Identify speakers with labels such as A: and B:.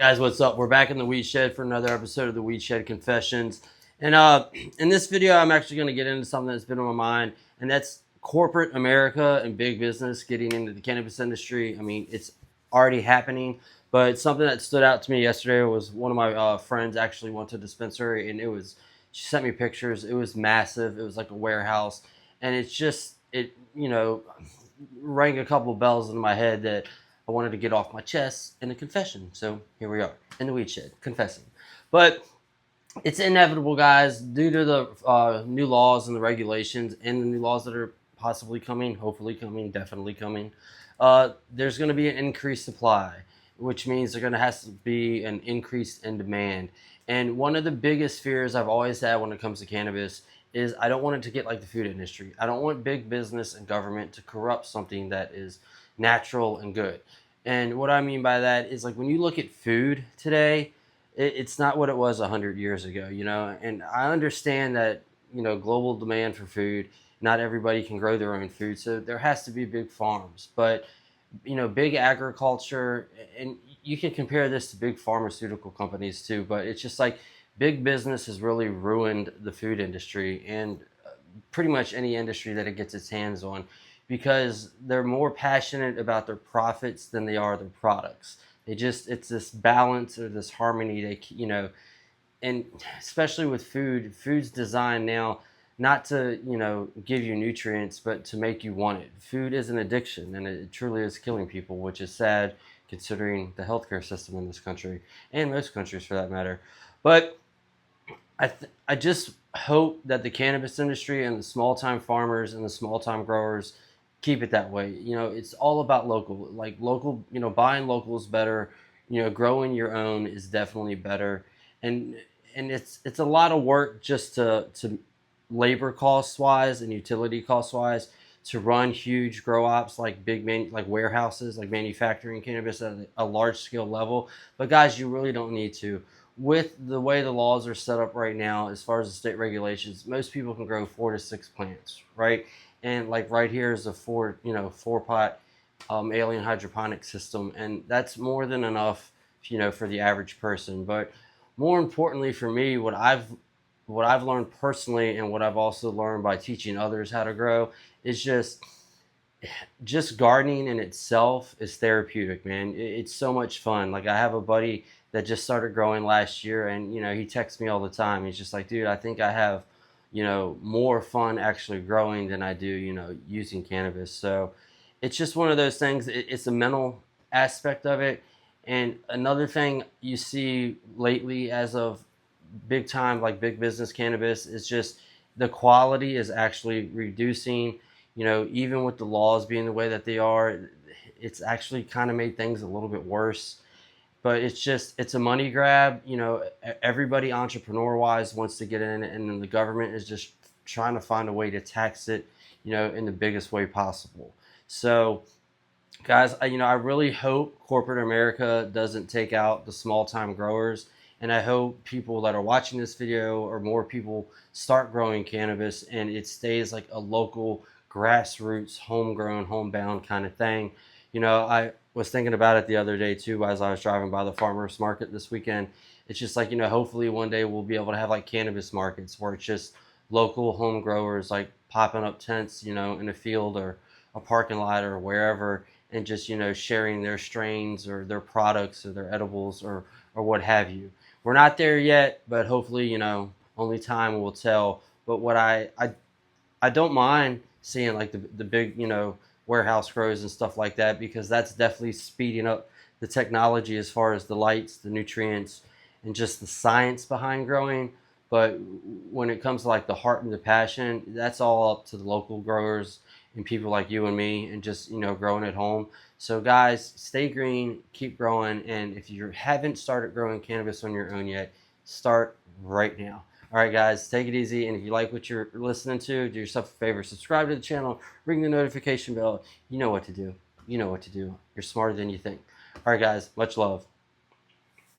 A: Guys, what's up? We're back in the Weed Shed for another episode of the Weed Shed Confessions. And in this video, I'm actually going to get into something that's been on my mind, and that's corporate America and big business getting into the cannabis industry. I mean, it's already happening, but something that stood out to me yesterday was one of my friends actually went to a dispensary, and she sent me pictures. It was massive. It was like a warehouse, and it rang a couple of bells in my head that I wanted to get off my chest in a confession. So here we are in the Weed Shed confessing. But it's inevitable, guys, due to the new laws and the regulations and the new laws that are possibly coming, hopefully coming, definitely coming. There's going to be an increased supply, which means there's going to have to be an increase in demand. And one of the biggest fears I've always had when it comes to cannabis is I don't want it to get like the food industry. I don't want big business and government to corrupt something that is natural and good. And what I mean by that is, like, when you look at food today, it's not what it was 100 years ago, and I understand that, global demand for food, not everybody can grow their own food, so there has to be big farms, but big agriculture, and you can compare this to big pharmaceutical companies too, but it's just like big business has really ruined the food industry and pretty much any industry that it gets its hands on, because they're more passionate about their profits than they are their products. It's this balance or this harmony. And especially with food's designed now not to, give you nutrients, but to make you want it. Food is an addiction, and it truly is killing people, which is sad considering the healthcare system in this country and most countries for that matter. But I just hope that the cannabis industry and the small time farmers and the small time growers keep it that way. It's all about local, like local. Buying local is better. Growing your own is definitely better, and it's a lot of work just to labor costs wise and utility costs wise to run huge grow ops like like warehouses, like manufacturing cannabis at a large scale level. But guys, you really don't need to. With the way the laws are set up right now, as far as the state regulations, most people can grow 4 to 6 plants, right? And like right here is a four pot alien hydroponic system, and that's more than enough, for the average person. But more importantly for me, what I've learned personally, and what I've also learned by teaching others how to grow, is just gardening in itself is therapeutic, man. It's so much fun. Like, I have a buddy that just started growing last year, and he texts me all the time. He's just like, dude, I think I have more fun actually growing than I do using cannabis. So it's just one of those things. It's a mental aspect of it. And another thing you see lately, as of big time, like big business cannabis, is just the quality is actually reducing. Even with the laws being the way that they are, it's actually kind of made things a little bit worse. But it's a money grab. Everybody entrepreneur wise wants to get in, and then the government is just trying to find a way to tax it, in the biggest way possible. So guys, I really hope corporate America doesn't take out the small time growers, and I hope people that are watching this video, or more people, start growing cannabis and it stays like a local, grassroots, homegrown, homebound kind of thing. I was thinking about it the other day too, as I was driving by the farmers market this weekend. It's just like, hopefully one day we'll be able to have like cannabis markets where it's just local home growers, like popping up tents, in a field or a parking lot or wherever, and just, sharing their strains or their products or their edibles or what have you. We're not there yet, but hopefully, only time will tell. But what I don't mind seeing like the big, warehouse grows and stuff like that, because that's definitely speeding up the technology as far as the lights, the nutrients, and just the science behind growing. But when it comes to like the heart and the passion, that's all up to the local growers and people like you and me, and just growing at home. So guys, stay green, keep growing, and if you haven't started growing cannabis on your own yet, start right now. All right, guys, take it easy. And if you like what you're listening to, do yourself a favor, subscribe to the channel, ring the notification bell. You know what to do. You know what to do. You're smarter than you think. All right, guys, much love.